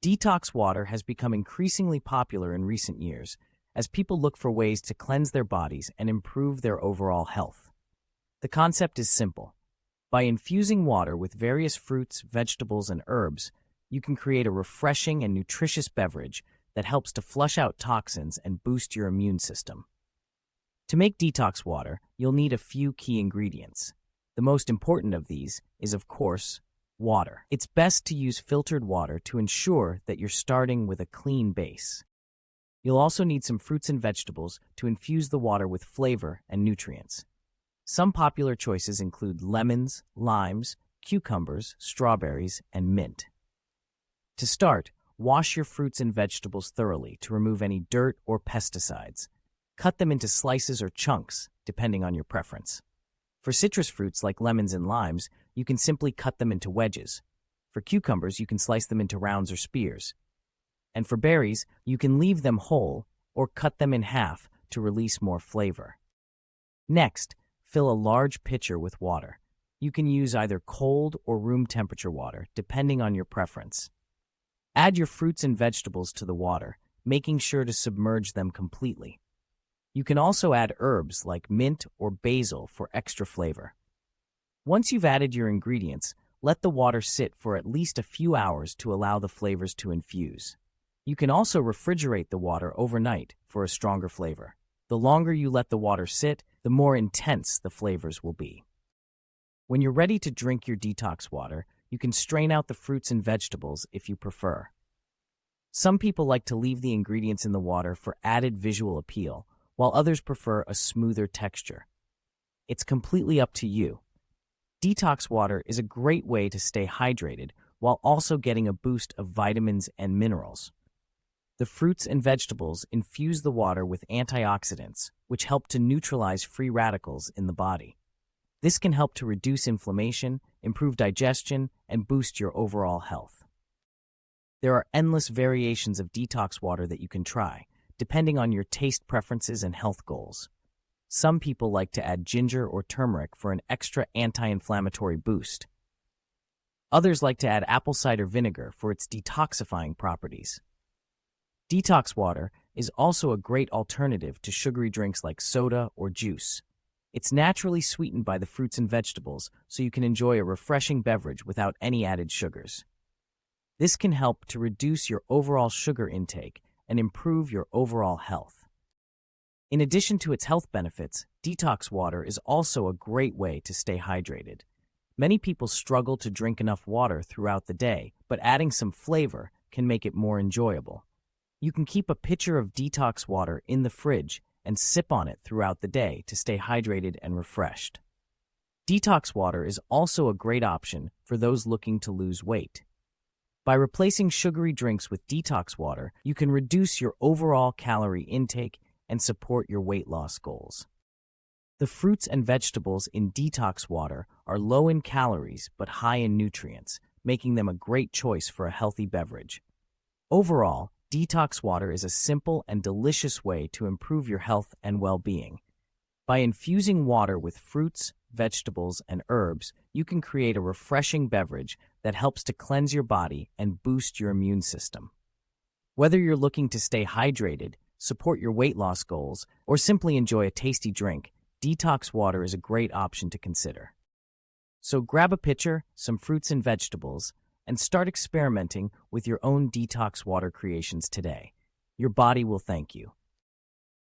Detox water has become increasingly popular in recent years as people look for ways to cleanse their bodies and improve their overall health. The concept is simple. By infusing water with various fruits, vegetables, and herbs, you can create a refreshing and nutritious beverage that helps to flush out toxins and boost your immune system. To make detox water, you'll need a few key ingredients. The most important of these is, of course, water. It's best to use filtered water to ensure that you're starting with a clean base. You'll also need some fruits and vegetables to infuse the water with flavor and nutrients. Some popular choices include lemons, limes, cucumbers, strawberries, and mint. To start, wash your fruits and vegetables thoroughly to remove any dirt or pesticides. Cut them into slices or chunks, depending on your preference. For citrus fruits like lemons and limes, you can simply cut them into wedges. For cucumbers, you can slice them into rounds or spears. And for berries, you can leave them whole or cut them in half to release more flavor. Next, fill a large pitcher with water. You can use either cold or room temperature water, depending on your preference. Add your fruits and vegetables to the water, making sure to submerge them completely. You can also add herbs like mint or basil for extra flavor. Once you've added your ingredients, let the water sit for at least a few hours to allow the flavors to infuse. You can also refrigerate the water overnight for a stronger flavor. The longer you let the water sit, the more intense the flavors will be. When you're ready to drink your detox water, you can strain out the fruits and vegetables if you prefer. Some people like to leave the ingredients in the water for added visual appeal, while others prefer a smoother texture. It's completely up to you. Detox water is a great way to stay hydrated while also getting a boost of vitamins and minerals. The fruits and vegetables infuse the water with antioxidants, which help to neutralize free radicals in the body. This can help to reduce inflammation, improve digestion, and boost your overall health. There are endless variations of detox water that you can try, depending on your taste preferences and health goals. Some people like to add ginger or turmeric for an extra anti-inflammatory boost. Others like to add apple cider vinegar for its detoxifying properties. Detox water is also a great alternative to sugary drinks like soda or juice. It's naturally sweetened by the fruits and vegetables, so you can enjoy a refreshing beverage without any added sugars. This can help to reduce your overall sugar intake and improve your overall health. In addition to its health benefits, detox water is also a great way to stay hydrated. Many people struggle to drink enough water throughout the day, but adding some flavor can make it more enjoyable. You can keep a pitcher of detox water in the fridge and sip on it throughout the day to stay hydrated and refreshed. Detox water is also a great option for those looking to lose weight. By replacing sugary drinks with detox water, you can reduce your overall calorie intake and support your weight loss goals. The fruits and vegetables in detox water are low in calories but high in nutrients, making them a great choice for a healthy beverage. Overall, detox water is a simple and delicious way to improve your health and well-being. By infusing water with fruits, vegetables, and herbs, you can create a refreshing beverage that helps to cleanse your body and boost your immune system. Whether you're looking to stay hydrated, support your weight loss goals, or simply enjoy a tasty drink, detox water is a great option to consider. So grab a pitcher, some fruits and vegetables, and start experimenting with your own detox water creations today. Your body will thank you.